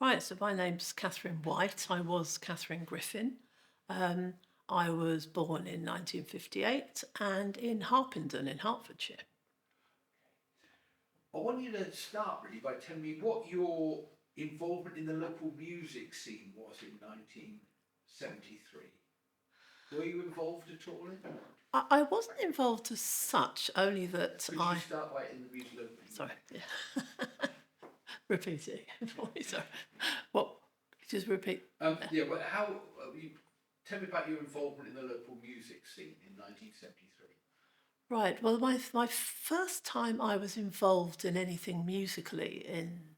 Right, so my name's Catherine White. I was Catherine Griffin. Um, I was born in 1958 and in Harpenden in Hertfordshire. I want you to start really by telling me what your involvement in the local music scene was in 1973. Were you involved at all in it? I wasn't involved as such, only that Could you I. start by in the music local Sorry, music? yeah. Repeating for me, sorry. What? Just repeat. Yeah, but how, tell me about your involvement in the local music scene in 1973. Right, well, my first time I was involved in anything musically in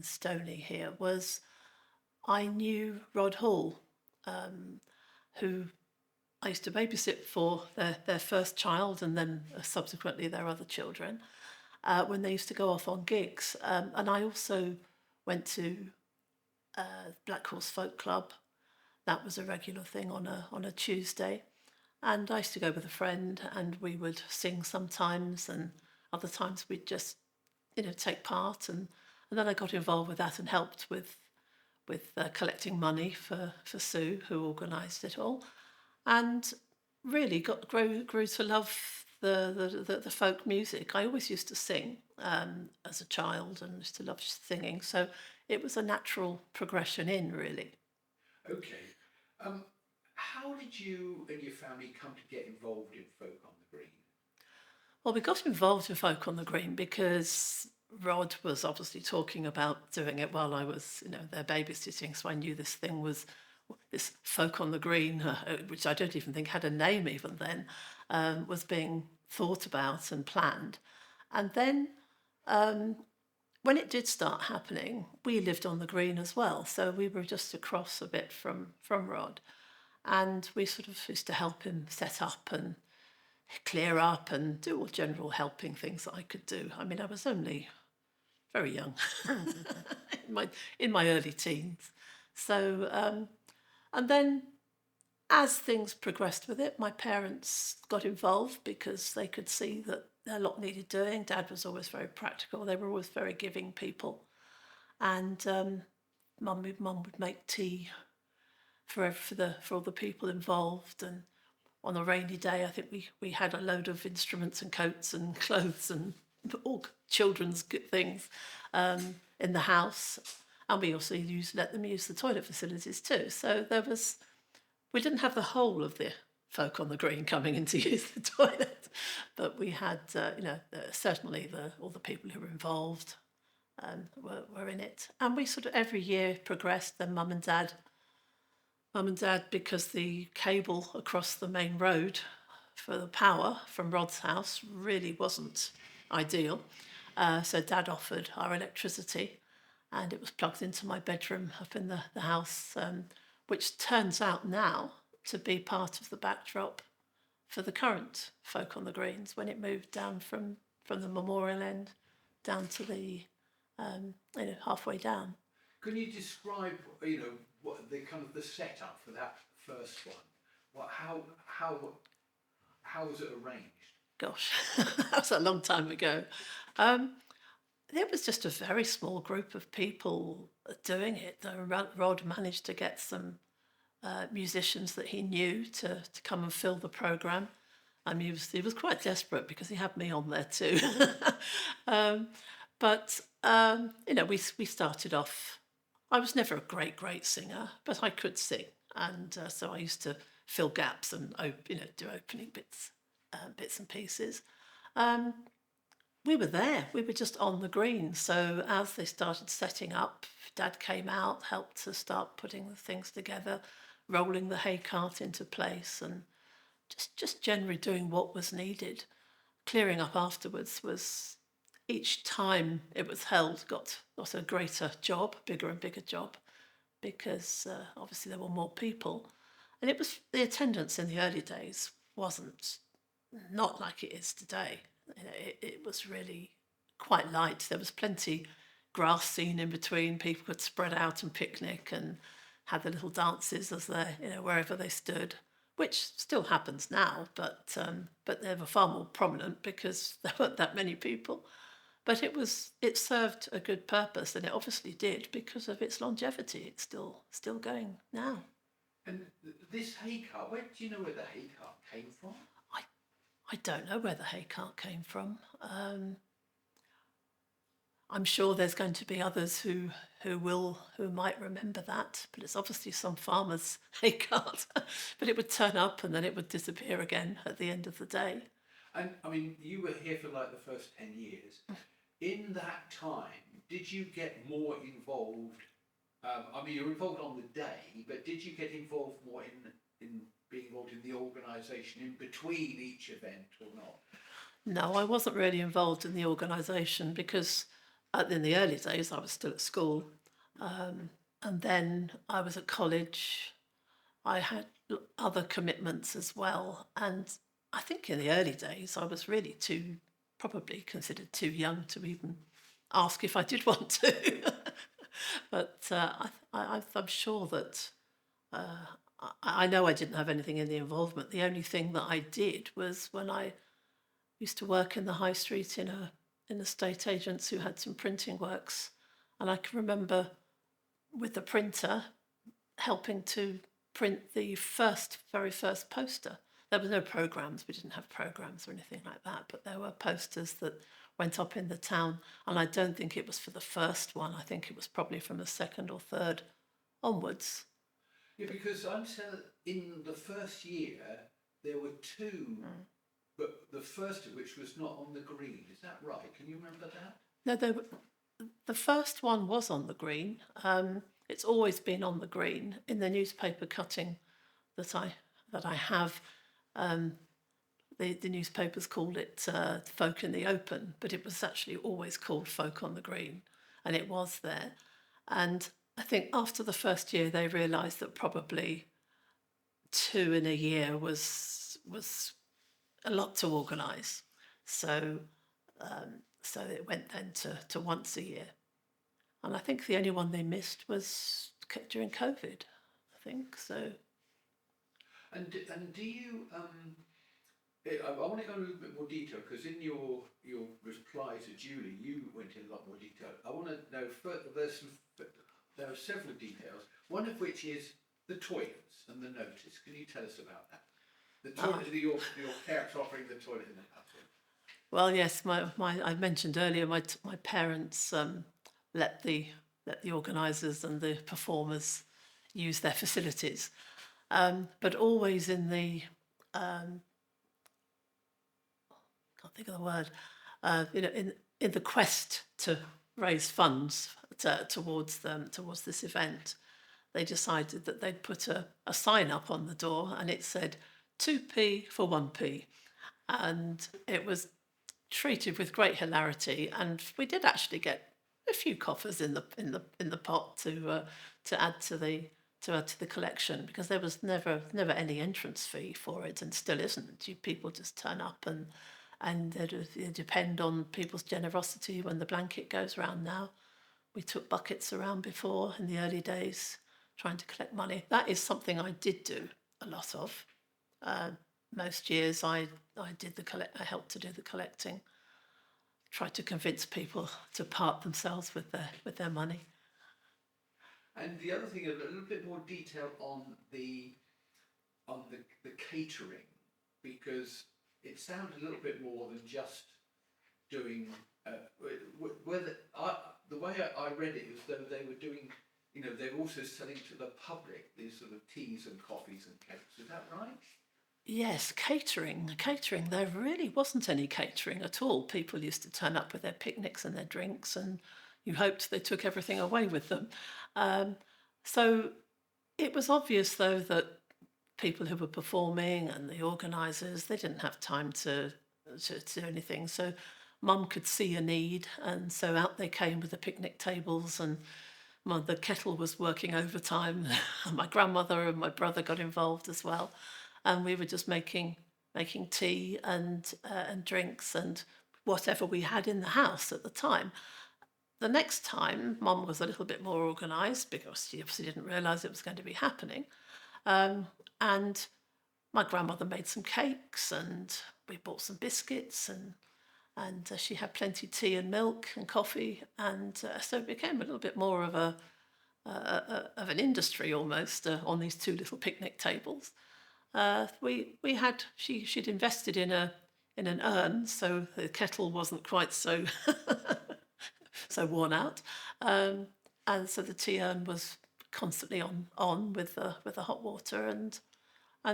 Stony here was I knew Rod Hall, who I used to babysit for their first child and then subsequently their other children when they used to go off on gigs. And I also went to Black Horse Folk Club. That was a regular thing on a Tuesday. And I used to go with a friend and we would sing sometimes and other times we'd just, take part. And then I got involved with that and helped with collecting money for Sue, who organised it all. And really grew to love the folk music. I always used to sing as a child and used to love singing, so it was a natural progression in, really. Okay. How did you and your family come to get involved in Folk on the Green? Well, we got involved in Folk on the Green because Rod was obviously talking about doing it while I was, there babysitting, so I knew this thing was this Folk on the Green, which I don't even think had a name even then, was being thought about and planned. And then when it did start happening, we lived on the Green as well, so we were just across a bit from Rod, and we sort of used to help him set up and clear up and do all general helping things that I could do. I mean, I was only very young, in my early teens, so and then as things progressed with it, my parents got involved because they could see that a lot needed doing. Dad was always very practical. They were always very giving people. And mum would make tea for all the people involved. And on a rainy day, I think we had a load of instruments and coats and clothes and all children's good things in the house. And we also let them use the toilet facilities too. So we didn't have the whole of the folk on the Green coming in to use the toilet, but we had, certainly all the people who were involved were in it. And we sort of every year progressed. Then mum and dad, because the cable across the main road for the power from Rod's house really wasn't ideal. So Dad offered our electricity and it was plugged into my bedroom up in the house, which turns out now to be part of the backdrop for the current Folk on the Greens when it moved down from the memorial end down to the halfway down. Can you describe, what the kind of the setup for that first one? How was it arranged? Gosh, that was a long time ago. It was just a very small group of people doing it. Rod managed to get some musicians that he knew to come and fill the programme. I mean, he was quite desperate because he had me on there too. But we started off. I was never a great singer, but I could sing, and so I used to fill gaps and do opening bits and pieces. We were there. We were just on the Green. So as they started setting up, Dad came out, helped to start putting the things together, rolling the hay cart into place, and just generally doing what was needed. Clearing up afterwards was each time it was held got a greater job, bigger and bigger job, because obviously there were more people, and it was the attendance in the early days wasn't not like it is today. It was really quite light. There was plenty grass seen in between. People could spread out and picnic and have the little dances as they, wherever they stood, which still happens now, but they were far more prominent because there weren't that many people. But it served a good purpose, and it obviously did because of its longevity. It's still going now. And this hay cart, where do you know where the hay cart came from? I I don't know where the hay cart came from. I'm sure there's going to be others who might remember that, but it's obviously some farmer's hay cart. But it would turn up and then it would disappear again at the end of the day. And I mean, you were here for like the first 10 years. In that time, did you get more involved? I mean, you were involved on the day, but did you get involved more in being involved in the organisation in between each event or not? No, I wasn't really involved in the organisation because in the early days I was still at school, and then I was at college. I had other commitments as well, and I think in the early days I was really probably considered too young to even ask if I did want to. But I'm sure that I know I didn't have anything in the involvement. The only thing that I did was when I used to work in the high street in estate agents who had some printing works, and I can remember with the printer helping to print the very first poster. There were no programs, we didn't have programs or anything like that, but there were posters that went up in the town, and I don't think it was for the first one. I think it was probably from the second or third onwards. Yeah, because I'm saying that in the first year there were two, but the first of which was not on the green. Is that right? Can you remember that? No, the first one was on the green. It's always been on the green. In the newspaper cutting that I have, the newspapers called it Folk in the Open, but it was actually always called Folk on the Green, and it was there. And I think after the first year, they realised that probably two in a year was a lot to organise. So so it went then to once a year. And I think the only one they missed was during COVID, I think. So And do you I want to go in a little bit more detail because in your reply to Julie, you went in a lot more detail. I want to know further. There are several details. One of which is the toilets and the notice. Can you tell us about that? The toilet, your parents offering the toilet in the bathroom. well, yes, I mentioned earlier my parents let the organisers and the performers use their facilities, but always in the can't think of the word, in the quest to raise funds towards this event, they decided that they'd put a sign up on the door, and it said 2p for 1p, and it was treated with great hilarity, and we did actually get a few coffers in the pot to add to the collection, because there was never any entrance fee for it, and still isn't. People just turn up and it depend on people's generosity when the blanket goes around now. We took buckets around before in the early days trying to collect money. That is something I did do a lot of. Most years I helped to do the collecting. Tried to convince people to part themselves with their money. And the other thing, a little bit more detail on the catering, because it sounded a little bit more than just doing. The way I read it was though they were doing, they were also selling to the public these sort of teas and coffees and cakes. Is that right? Yes, catering. There really wasn't any catering at all. People used to turn up with their picnics and their drinks, and you hoped they took everything away with them. So it was obvious, though, that people who were performing and the organisers, they didn't have time to do anything. So Mum could see a need, and so out they came with the picnic tables, and the kettle was working overtime. And my grandmother and my brother got involved as well, and we were just making tea and drinks and whatever we had in the house at the time. The next time, Mum was a little bit more organised because she obviously didn't realise it was going to be happening. And my grandmother made some cakes, and we bought some biscuits, and and she had plenty of tea and milk and coffee, and so it became a little bit more of of an industry almost on these two little picnic tables. We had she'd invested in an urn, so the kettle wasn't quite so so worn out, um, and so the tea urn was constantly on with the hot water, and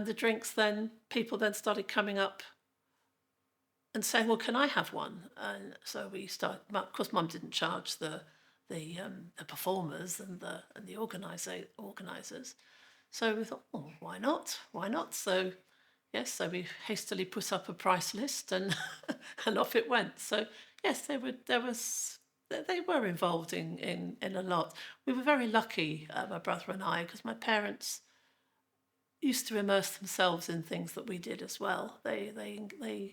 the drinks. Then people then started coming up and saying, "Well, can I have one?" And so we started. Of course, Mum didn't charge the performers and the organisers. So we thought, well, why not? Why not? So yes, so we hastily put up a price list and and off it went. So yes, they were involved in a lot. We were very lucky, my brother and I, because my parents used to immerse themselves in things that we did as well. They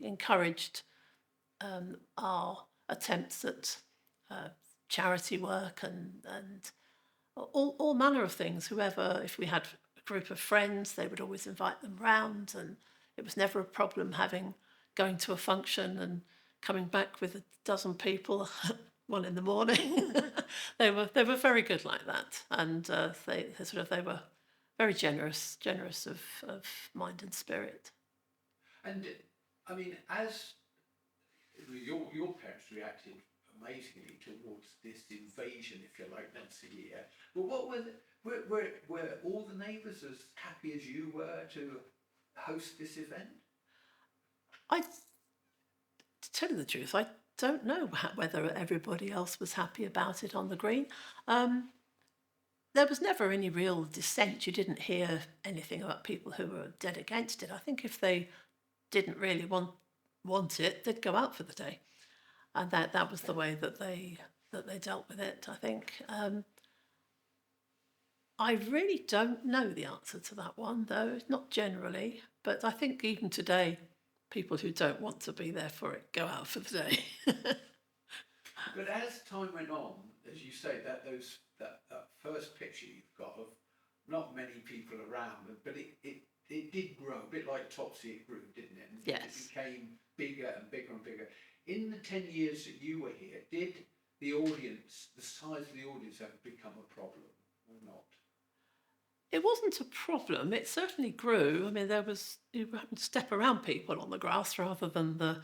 encouraged our attempts at uh, charity work and all manner of things. Whoever, if we had a group of friends, they would always invite them round, and it was never a problem going to a function and coming back with a dozen people, 1 in the morning. They were very good like that, and they were very generous of mind and spirit. And I mean, as your parents reacted amazingly towards this invasion, if you like, once a year. But what were all the neighbours as happy as you were to host this event? I, to tell you the truth, I don't know whether everybody else was happy about it on the green. Um, there was never any real dissent. You didn't hear anything about people who were dead against it. I think if they didn't really want it, they'd go out for the day, and that was the way that they dealt with it. I think. I really don't know the answer to that one, though, not generally. But I think even today, people who don't want to be there for it go out for the day. But as time went on, as you say, that first picture you've got of not many people around, but it did grow, a bit like Topsy, it grew, didn't it? And Yes. it became bigger and bigger and bigger. In the 10 years that you were here, did the size of the audience ever become a problem or not? It wasn't a problem. It certainly grew. I mean, you were having to step around people on the grass rather than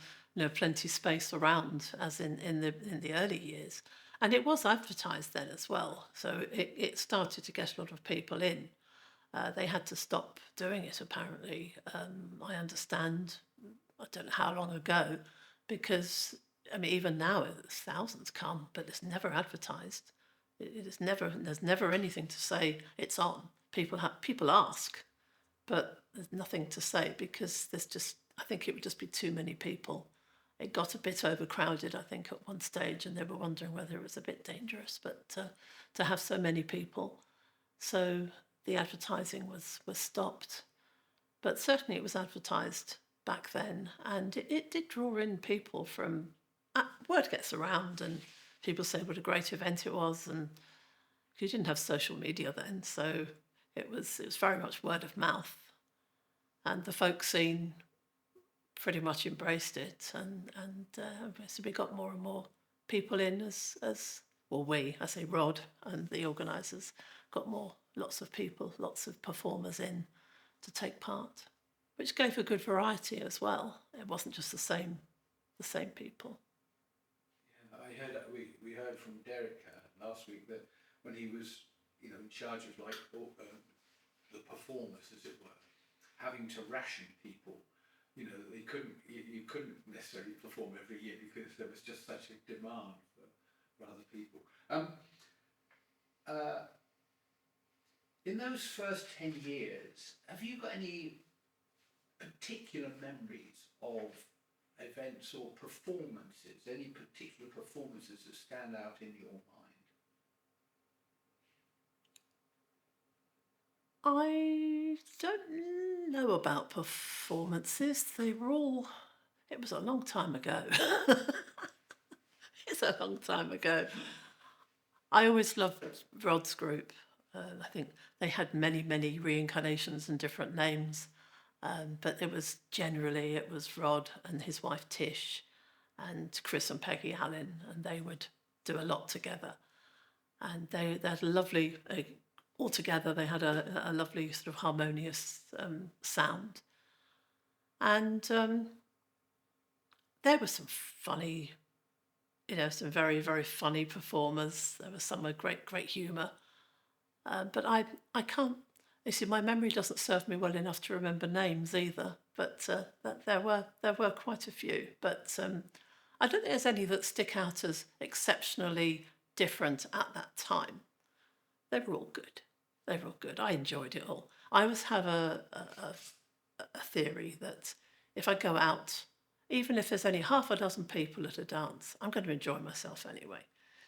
plenty space around as in the early years. And it was advertised then as well, so it started to get a lot of people in. They had to stop doing it apparently. I understand. I don't know how long ago, because I mean even now thousands come, but it's never advertised. It is never. There's never anything to say it's on. People ask, but there's nothing to say because there's just. I think it would just be too many people. It got a bit overcrowded, I think, at one stage, and they were wondering whether it was a bit dangerous. But to have so many people, so the advertising was stopped. But certainly, it was advertised back then, and it did draw in people from. Word gets around, and people say what a great event it was, and you didn't have social media then, so it was very much word of mouth, and the folk scene pretty much embraced it, and so we got more and more people in as well. I say Rod and the organisers got lots of people, lots of performers in to take part, which gave a good variety as well. It wasn't just the same people. Yeah, we heard from Derek last week that when he was in charge of the performers, as it were, having to ration people. They you couldn't necessarily perform every year because there was just such a demand for other people. In those first 10 years, have you got any particular memories of events or performances, any particular performances that stand out in your mind? I don't know about performances. They were all. It was a long time ago. It's a long time ago. I always loved Rod's group. I think they had many reincarnations and different names, but it was Rod and his wife Tish, and Chris and Peggy Allen, and they would do a lot together. And they had a lovely, altogether, they had a lovely sort of harmonious sound. And there were some funny, some very, very funny performers. There was some with great humour. But I can't, you see, my memory doesn't serve me well enough to remember names either. But there were quite a few. But I don't think there's any that stick out as exceptionally different at that time. They were all good. They were all good. I enjoyed it all. I always have a theory that if I go out, even if there's only half a dozen people at a dance, I'm going to enjoy myself anyway.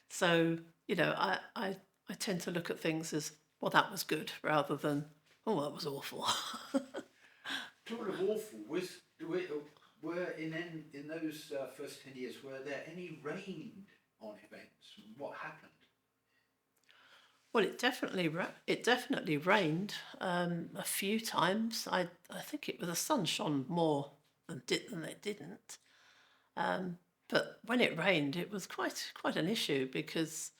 So, I tend to look at things as, well, that was good, rather than, oh, that was awful. Talking of awful, were in those first 10 years, were there any rain on events? What happened? Well, it definitely rained a few times. I think the sun shone more than it didn't. But when it rained, it was quite an issue, because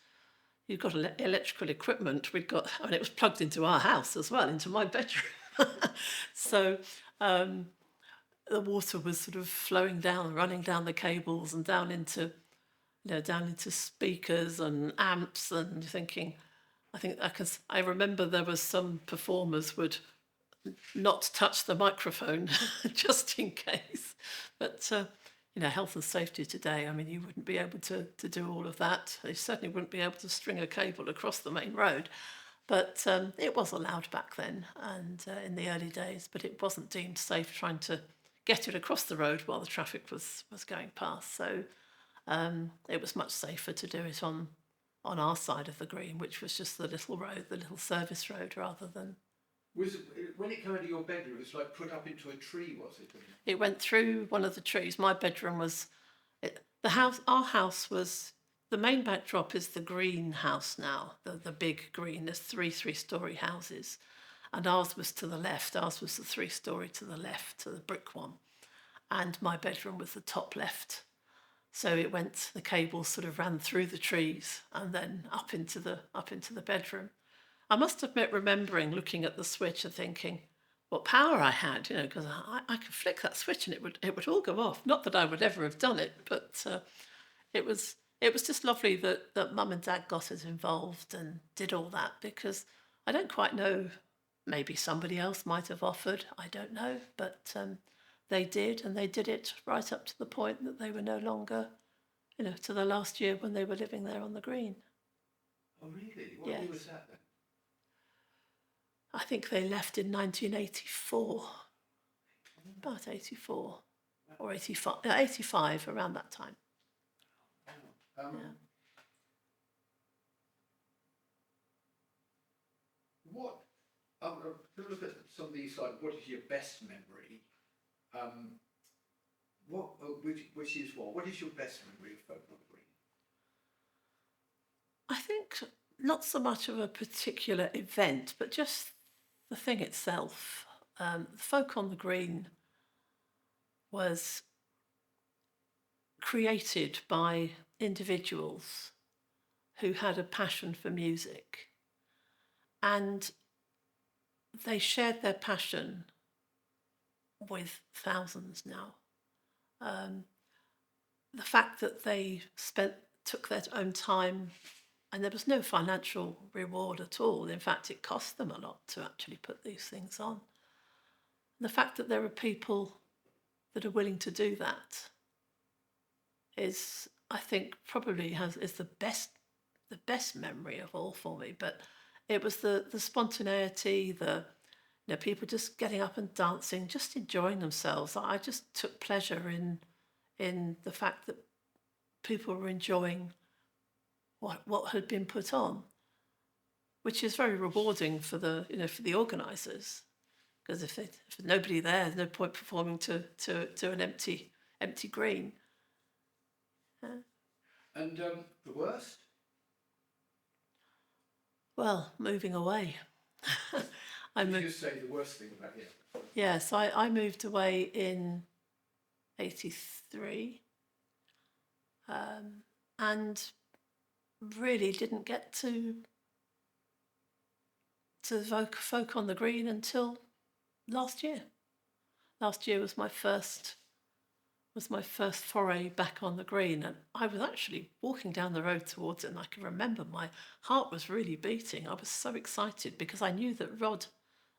you've got electrical equipment. It was plugged into our house as well, into my bedroom. So the water was sort of flowing down, running down the cables and down into speakers and amps, and thinking, I remember there was some performers would not touch the microphone just in case. But health and safety today, I mean, you wouldn't be able to do all of that. You certainly wouldn't be able to string a cable across the main road. But it was allowed back then, and in the early days, but it wasn't deemed safe trying to get it across the road while the traffic was going past. So it was much safer to do it on our side of the green, which was just the little road, the little service road, rather than... When it came into your bedroom, it was like put up into a tree, was it? It went through one of the trees. My bedroom was... Our house was... The main backdrop is the green house now, the big green. There's three-story houses. And ours was to the left. Ours was the 3-story to the left, to the brick one. And my bedroom was the top left. So the cable sort of ran through the trees and then up into the bedroom. I must admit, remembering looking at the switch and thinking what power I had, because I could flick that switch and it would all go off. Not that I would ever have done it, but it was just lovely that Mum and Dad got us involved and did all that, because I don't quite know, maybe somebody else might have offered, I don't know, but they did, and they did it right up to the point that they were no longer, to the last year when they were living there on the green. Oh, really? What Yes. year was that then? I think they left in 1984, about 84 or 85, 85, around that time. Wow. What? I'm going to look at some of these. Like, what is your best memory? Which is what? What is your best memory of Folk on the Green? I think not so much of a particular event, but just the thing itself. Folk on the Green was created by individuals who had a passion for music, and they shared their passion with thousands now. The fact that they took their own time, and there was no financial reward at all. In fact, it cost them a lot to actually put these things on. The fact that there are people that are willing to do that is, I think, probably is the best memory of all for me. But it was the spontaneity, people just getting up and dancing, just enjoying themselves. I just took pleasure in the fact that people were enjoying what had been put on, which is very rewarding for the organisers, because if there's nobody there, there's no point performing to an empty green. And the worst? Well, moving away. Did you just say the worst thing about it? Yes, I moved away in 83. and really didn't get to folk on the green until last year. Last year was my first foray back on the green, and I was actually walking down the road towards it, and I can remember my heart was really beating. I was so excited because I knew that Rod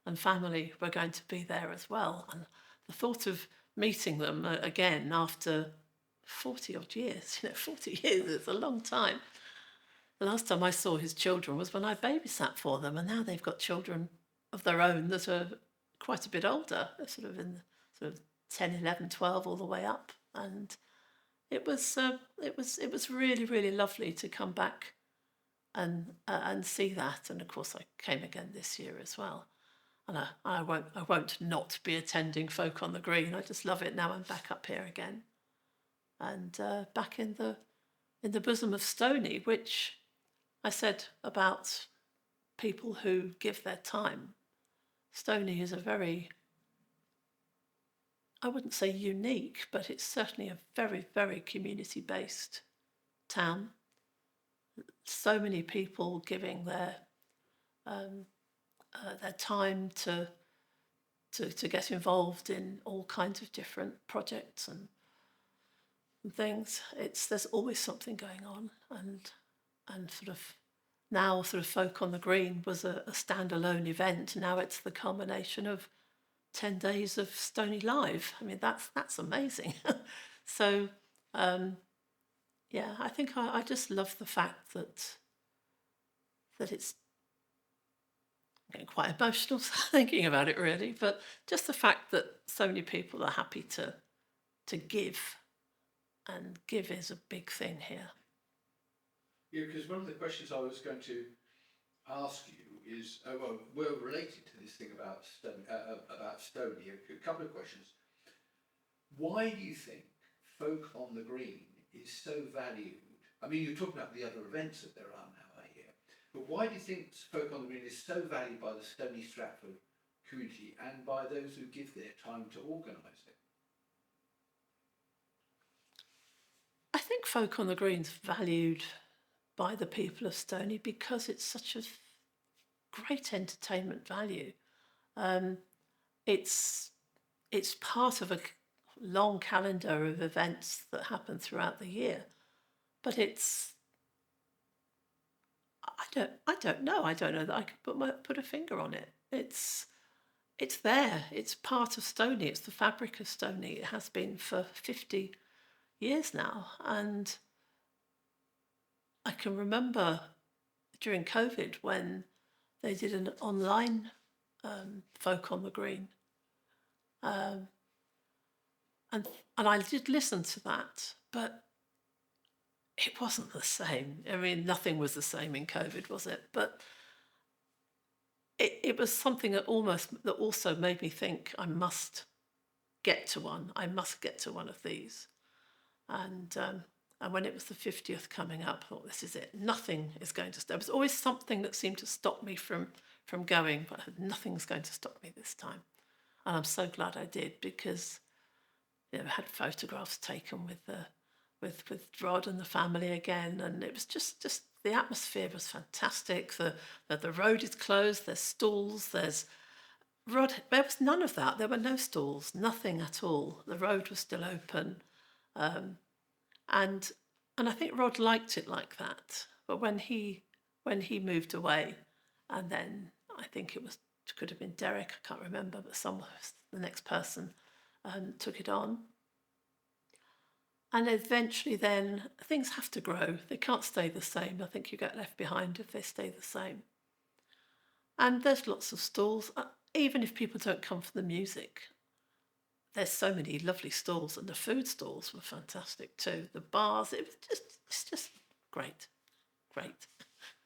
and family were going to be there as well, and the thought of meeting them again after 40 odd years, 40 years is a long time. The last time I saw his children was when I babysat for them, and now they've got children of their own that are quite a bit older. They're sort of in the sort of 10, 11, 12, all the way up, and it was really, really lovely to come back and see that. And of course, I came again this year as well. And I won't not be attending Folk on the Green. I just love it now. I'm back up here again, and back in the bosom of Stony, which I said about people who give their time. Stony is a very, I wouldn't say unique, but it's certainly a very, very community-based town. So many people giving their time to get involved in all kinds of different projects and things. There's always something going on, and sort of now sort of Folk on the Green was a standalone event. Now it's the culmination of 10 days of Stony Live. I mean, that's amazing. So, yeah, I think I just love the fact that it's getting quite emotional thinking about it, really, but just the fact that so many people are happy to give, and give is a big thing here. Yeah, because one of the questions I was going to ask you is, well, we're related to this thing about Stony. A couple of questions. Why do you think Folk on the Green is so valued? I mean, you're talking about the other events that there are now, I hear. But why do you think Folk on the Green is so valued by the Stony Stratford community and by those who give their time to organise it? I think Folk on the Green's valued by the people of Stony because it's such a great entertainment value. It's part of a long calendar of events that happen throughout the year, but I don't know that I could put a finger on it. It's there. It's part of Stony. It's the fabric of Stony. It has been for 50 years now, and I can remember during COVID when they did an online Folk on the Green, and I did listen to that, but it wasn't the same. I mean, nothing was the same in COVID, was it? But it was something that also made me think I must get to one. I must get to one of these, and when it was the 50th coming up, I thought, this is it. Nothing is going to stop. There was always something that seemed to stop me from going, but nothing's going to stop me this time. And I'm so glad I did, because I had photographs taken with Rod and the family again, and it was just the atmosphere was fantastic. The road is closed. There's stalls. There's Rod. There was none of that. There were no stalls. Nothing at all. The road was still open. And I think Rod liked it like that. But when he moved away, and then I think it could have been Derek, I can't remember, but the next person took it on. And eventually then things have to grow. They can't stay the same. I think you get left behind if they stay the same. And there's lots of stalls. Even if people don't come for the music, there's so many lovely stalls, and the food stalls were fantastic too. The bars, it's just great. I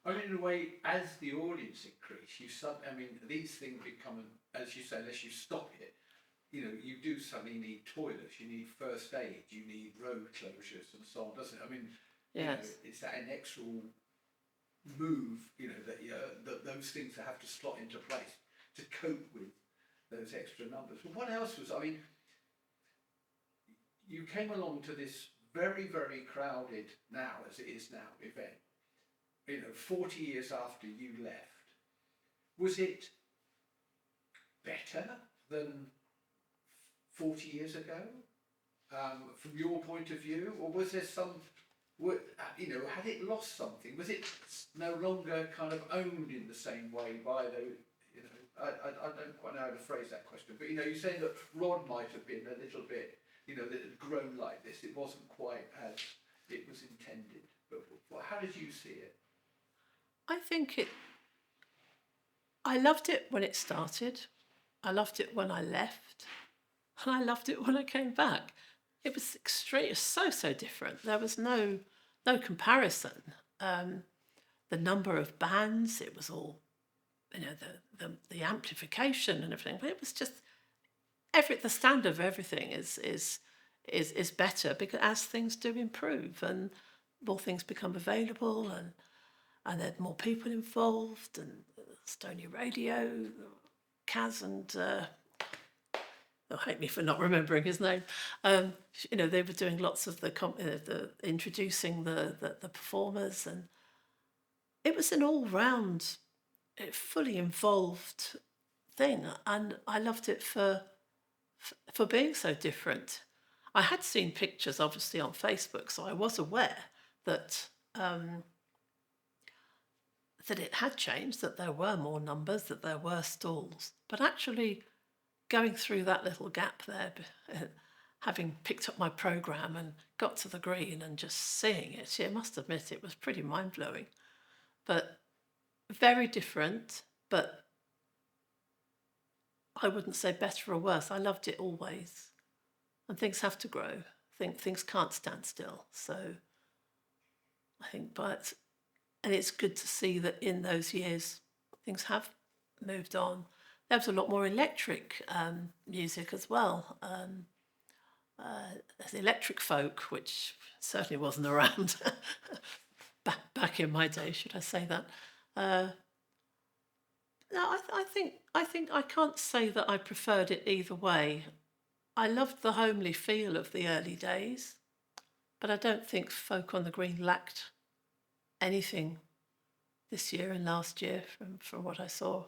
mean, in a way, as the audience increase, these things become, as you say, unless you stop it, you do suddenly need toilets, you need first aid, you need road closures and so on, doesn't it? I mean, Yes. it's that inexorable move, that those things have to slot into place to cope with those extra numbers. But what else was, you came along to this very, very crowded now, as it is now, event, 40 years after you left, was it better than 40 years ago, from your point of view, or was there had it lost something? Was it no longer kind of owned in the same way by I don't quite know how to phrase that question, but you're saying that Rod might have been a little bit, that it had grown like this. It wasn't quite as it was intended. But how did you see it? I think I loved it when it started. I loved it when I left. And I loved it when I came back. It was extreme, so different. There was no comparison. The number of bands, it was all, the amplification and everything. But it was just the standard of everything is better, because as things do improve and more things become available and there's more people involved, and Stony Radio, Kaz and they'll hate me for not remembering his name. They were doing lots of the introducing the performers, and it was an all-round, fully involved thing, and I loved it for being so different. I had seen pictures, obviously, on Facebook, so I was aware that that it had changed, that there were more numbers, that there were stalls. But actually going through that little gap there, having picked up my programme and got to the green and just seeing it, I must admit it was pretty mind-blowing. But very different, but I wouldn't say better or worse. I loved it always. And things have to grow. Things can't stand still. So I think, and it's good to see that in those years things have moved on. There was a lot more electric music as well. The electric folk, which certainly wasn't around back in my day, should I say that? No, I think I can't say that I preferred it either way. I loved the homely feel of the early days, but I don't think Folk on the Green lacked anything this year and last year from what I saw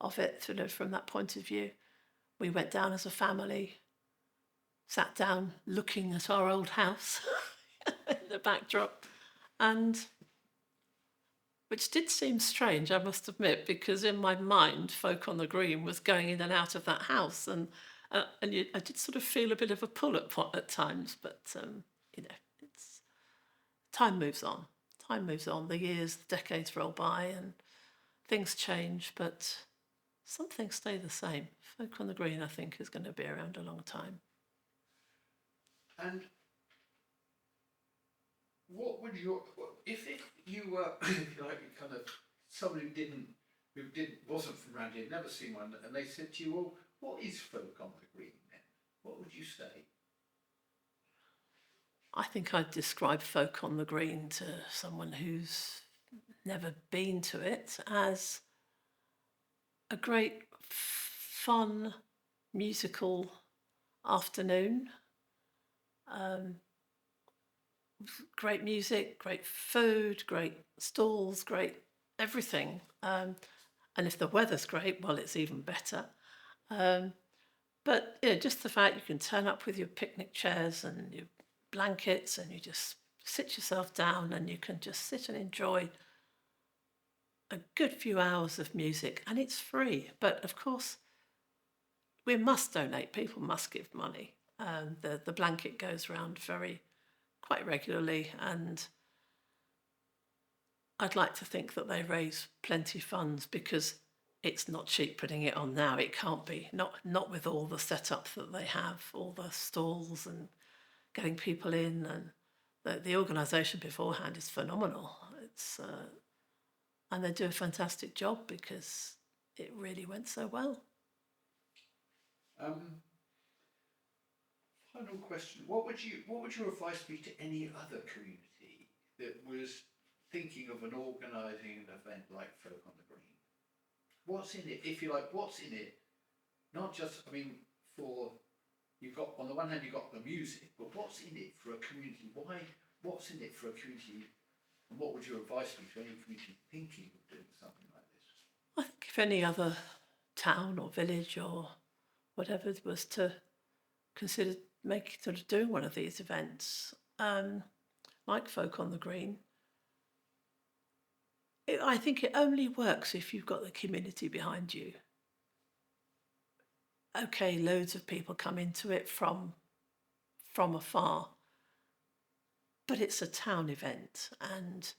of it, from that point of view. We went down as a family, sat down looking at our old house in the backdrop, and which did seem strange, I must admit, because in my mind, Folk on the Green was going in and out of that house, and I did sort of feel a bit of a pull at times, but it's time moves on. Time moves on. The years, the decades roll by, and things change, but some things stay the same. Folk on the Green, I think, is going to be around a long time. And what would if you were if you like kind of somebody who wasn't from around here, never seen one, and they said to you, well, what is Folk on the Green then? What would you say? I think I'd describe Folk on the Green to someone who's never been to it as a great, fun, musical afternoon. Great music, great food, great stalls, great everything. And if the weather's great, well, it's even better. But just the fact you can turn up with your picnic chairs and your blankets, and you just sit yourself down and you can just sit and enjoy a good few hours of music, and it's free. But of course, we must donate. People must give money. The blanket goes around quite regularly, and I'd like to think that they raise plenty of funds, because it's not cheap putting it on now. It can't be, not with all the setup that they have, all the stalls and getting people in, and the organisation beforehand is phenomenal. It's and they do a fantastic job because it really went so well. Final question: what would your advice be to any other community that was thinking of organising an event like Folk on the Green? What's in it, if you like? What's in it? Not just, for you've got, on the one hand, you've got the music, but what's in it for a community? What's in it for a community? And what would your advice be to any community thinking of doing something like this? I think if any other town or village or whatever was to consider doing one of these events, like Folk on the Green, I think it only works if you've got the community behind you. Okay, loads of people come into it from afar, but it's a town event, and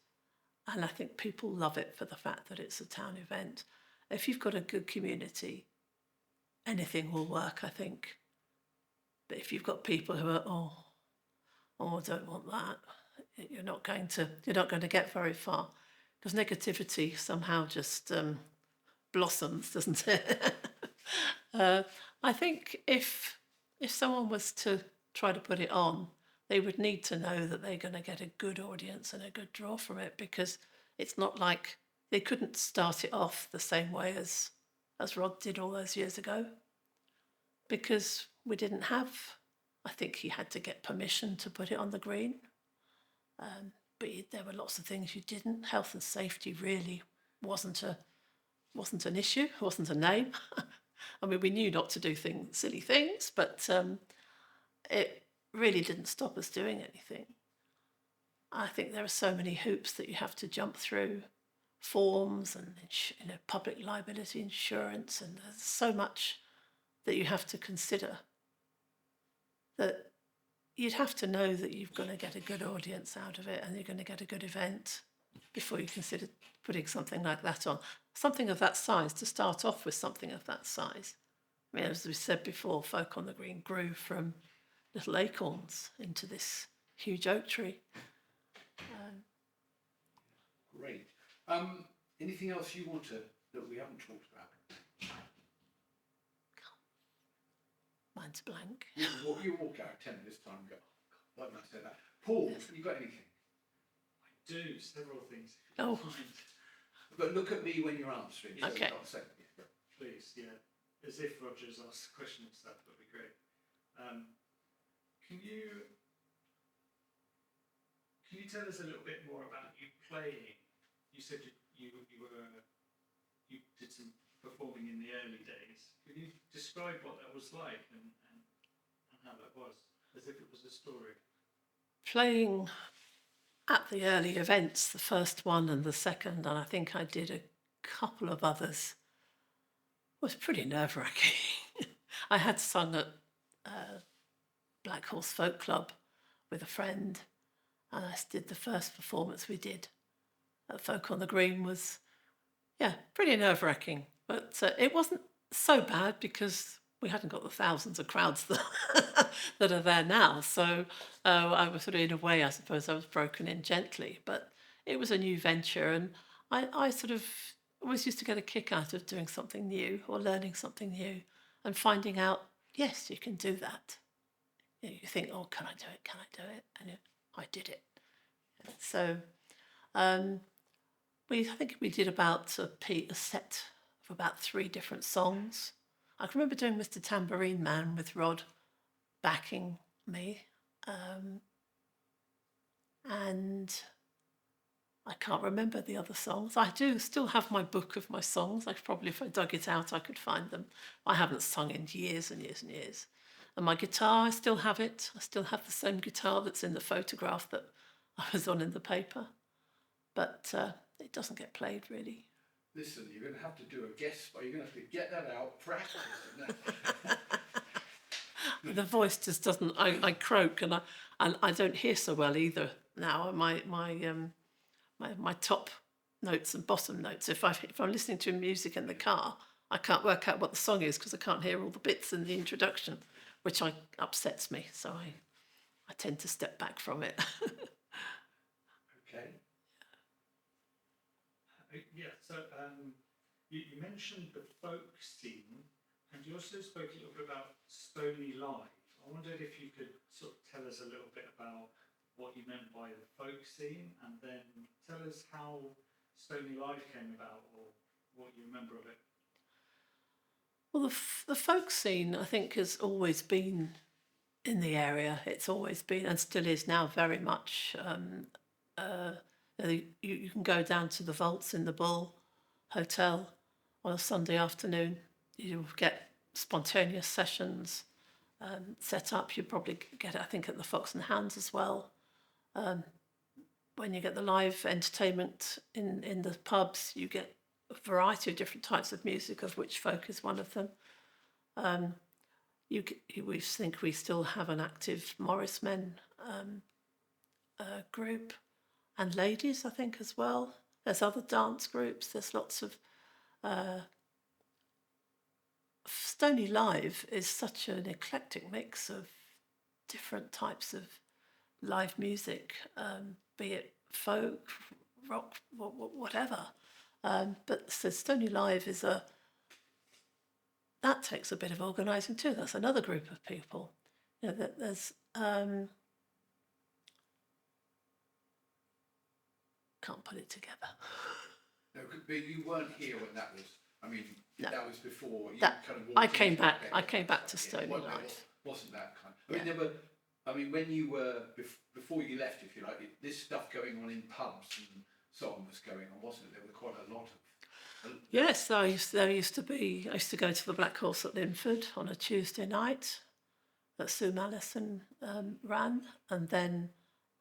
I think people love it for the fact that it's a town event. If you've got a good community, anything will work, I think. But if you've got people who are, I don't want that, you're not going to get very far, because negativity somehow just blossoms, doesn't it? I think if someone was to try to put it on, they would need to know that they're going to get a good audience and a good draw from it, because it's not like they couldn't start it off the same way as Rod did all those years ago, because we didn't have, I think he had to get permission to put it on the green. But there were lots of things you didn't. Health and safety really wasn't an issue, wasn't a name. I mean, we knew not to do silly things, but it really didn't stop us doing anything. I think there are so many hoops that you have to jump through, forms and public liability insurance, and there's so much that you have to consider, that you'd have to know that you're going to get a good audience out of it and you're going to get a good event before you consider putting something like that on. Something of that size, to start off with something of that size. I mean, as we said before, Folk on the Green grew from little acorns into this huge oak tree. Great. Anything else you want to, that we haven't talked about? Mine's blank. You walk out 10 minutes time and go, oh, God, why did I say that? Paul, Yes. you got anything? I do, several things. Oh. But look at me when you're answering. So Okay. not a second. Please, yeah. As if Roger's asked a question and stuff, that'd be great. Can you tell us a little bit more about you playing? You said you did some performing in the early days. Could you describe what that was like and how that was, as if it was a story? Playing at the early events, the first one and the second, and I think I did a couple of others, was pretty nerve-wracking. I had sung at Black Horse Folk Club with a friend, and I did the first performance we did at Folk on the Green was, pretty nerve-wracking. But it wasn't so bad because we hadn't got the thousands of crowds that are there now. So I was sort of, in a way, I suppose I was broken in gently. But it was a new venture, and I sort of always used to get a kick out of doing something new or learning something new and finding out, yes, you can do that. You think, oh, can I do it? Can I do it? And I did it. So I think we did about a set of about 3 different songs. I can remember doing Mr. Tambourine Man with Rod backing me. And I can't remember the other songs. I do still have my book of my songs. If I dug it out, I could find them. I haven't sung in years and years and years. And my guitar, I still have it. I still have the same guitar that's in the photograph that I was on in the paper. But it doesn't get played, really. Listen, you're going to have to do a guest spot. You're going to have to get that out, practice. The voice just doesn't. I croak and I don't hear so well either now. My top notes and bottom notes. If I'm listening to music in the car, I can't work out what the song is because I can't hear all the bits in the introduction, which upsets me. So I tend to step back from it. Okay. Yeah, so you mentioned the folk scene, and you also spoke a little bit about Stony Live. I wondered if you could sort of tell us a little bit about what you meant by the folk scene, and then tell us how Stony Live came about, or what you remember of it. Well, the folk scene, I think, has always been in the area. It's always been and still is now very much. You can go down to the vaults in the Bull Hotel on a Sunday afternoon. You get spontaneous sessions set up. You probably get it, I think, at the Fox and Hounds as well. When you get the live entertainment in the pubs, you get a variety of different types of music, of which folk is one of them. We think we still have an active Morris Men group, and ladies, I think, as well. There's other dance groups. There's lots of Stony Live is such an eclectic mix of different types of live music, be it folk, rock, whatever. But so Stony Live that takes a bit of organising too. That's another group of people. You know, there's can't put it together. No, but you weren't here when that was. I mean, No. that was before you That- kind of. I came back to Stony Well, Live. wasn't that kind? I mean, when you were before you left, if you like, this stuff going on in pubs and so on was going on, wasn't it? There were quite a lot of. Yes, I used to go to the Black Horse at Linford on a Tuesday night that Sue Mallison ran, and then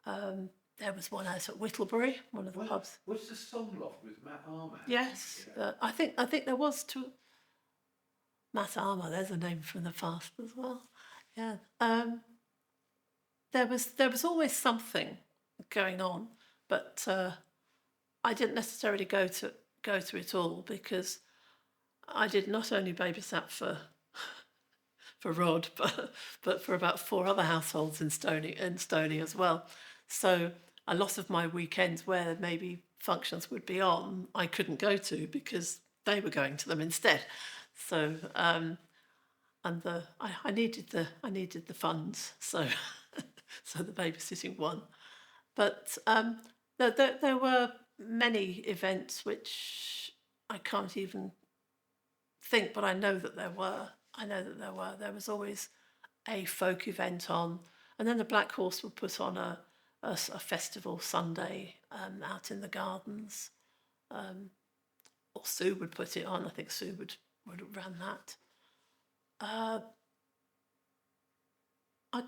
there was one out at Whittlebury, one of the pubs. Was the Song Loft with Matt Armour? Yes, I think there was two. Matt Armour, there's a name from the past as well. Yeah, there was always something going on, but I didn't necessarily go to it all, because I did not only babysat for Rod, but for about 4 other households in Stony as well. So a lot of my weekends where maybe functions would be on, I couldn't go to because they were going to them instead. So I needed the funds, so so the babysitting won. But there were many events which I can't even think, but I know that there were. There was always a folk event on, and then the Black Horse would put on a festival Sunday out in the gardens, or Sue would put it on. I think Sue would run that. I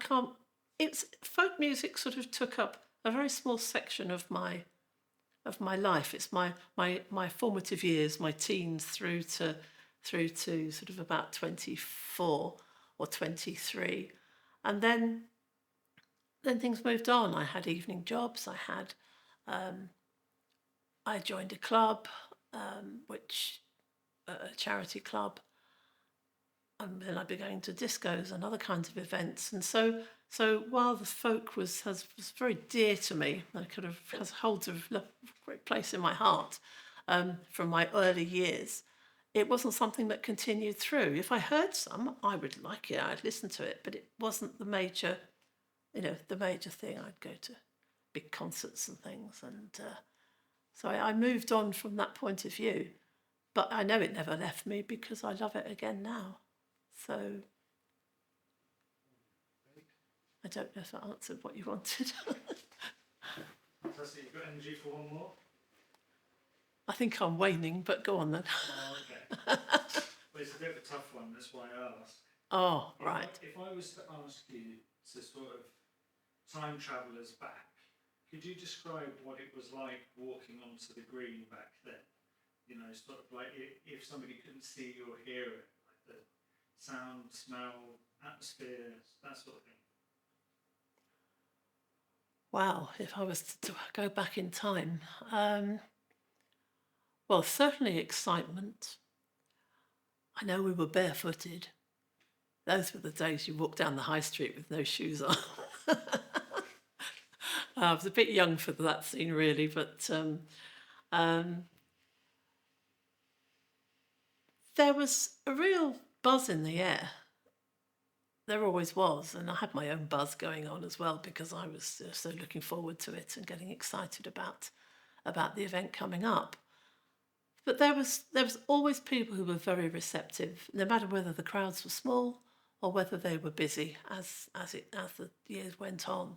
can't. It's folk music sort of took up a very small section of my life. It's my formative years, my teens through to sort of about 24 or 23, and then things moved on. I had evening jobs. I joined a club, a charity club, and then I'd be going to discos and other kinds of events. And so while the folk was very dear to me, has holds a great place in my heart from my early years, it wasn't something that continued through. If I heard some, I would like it, I'd listen to it, but it wasn't the major thing. I'd go to big concerts and things, and so I moved on from that point of view. But I know it never left me, because I love it again now. So I don't know if I answered what you wanted. Fantastic. You've got energy for one more? I think I'm waning, but go on then. Oh, okay. Well, it's a bit of a tough one, that's why I asked. Oh, right. If I was to ask you to sort of time travel us back, could you describe what it was like walking onto the green back then? You know, sort of like if somebody couldn't see you or hear it, like the sound, smell, atmosphere, that sort of thing. Wow, if I was to go back in time, well, certainly excitement. I know we were barefooted. Those were the days you walked down the high street with no shoes on. I was a bit young for that scene, really, but there was a real buzz in the air. There always was, and I had my own buzz going on as well, because I was so looking forward to it and getting excited about the event coming up. But there was always people who were very receptive, no matter whether the crowds were small or whether they were busy as the years went on.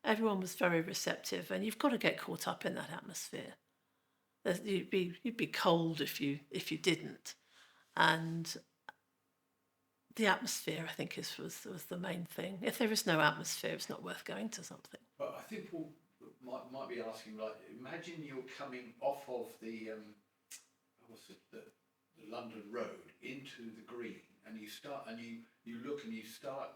Everyone was very receptive, and you've got to get caught up in that atmosphere. You'd be cold if you didn't, and the atmosphere, I think, was the main thing. If there is no atmosphere, it's not worth going to something. But I think Paul might be asking, like, imagine you're coming off of the what's it, the London Road into the Green, and you start and you look and you start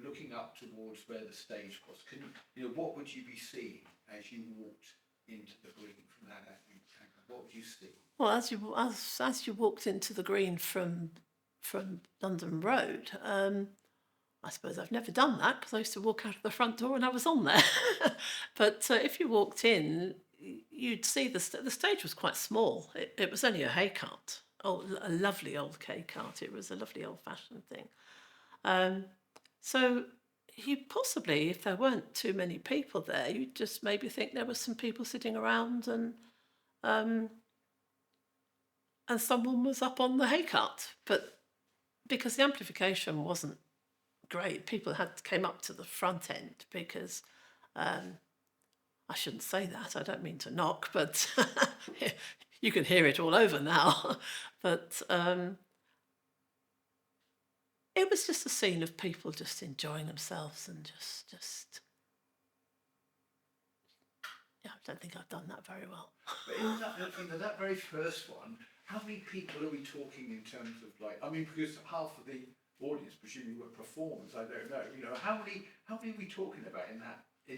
looking up towards where the stage was. Can you know what would you be seeing as you walked into the Green from that angle? What would you see? Well, as you walked into the Green from London Road, I suppose I've never done that because I used to walk out of the front door and I was on there. But if you walked in, you'd see the stage was quite small. It was only a hay cart, a lovely old hay cart. It was a lovely old-fashioned thing. So you possibly, if there weren't too many people there, you'd just maybe think there were some people sitting around and someone was up on the hay cart. But because the amplification wasn't great, people came up to the front end because I shouldn't say that, I don't mean to knock, but you can hear it all over now. But it was just a scene of people just enjoying themselves and just yeah, I don't think I've done that very well. But in that very first one, how many people are we talking in terms of, like, I mean, because half of the audience presumably were performers, I don't know, you know, how many are we talking about in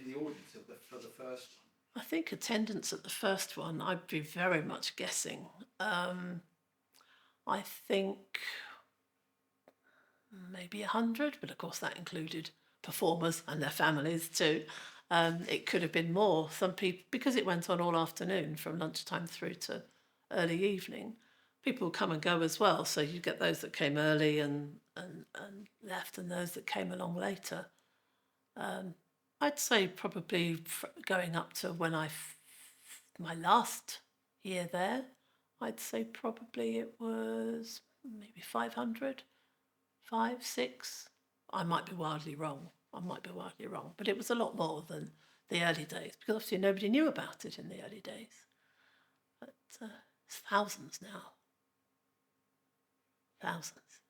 the audience for the first one? I think attendance at the first one, I'd be very much guessing. I think maybe 100, but of course that included performers and their families too. It could have been more. Some people, because it went on all afternoon from lunchtime through to early evening, people come and go as well. So you get those that came early and left, and those that came along later. I'd say probably going up to when my last year there, I'd say probably it was maybe 500, 5, 6. I might be wildly wrong. But it was a lot more than the early days because obviously nobody knew about it in the early days. But it's thousands now. Thousands.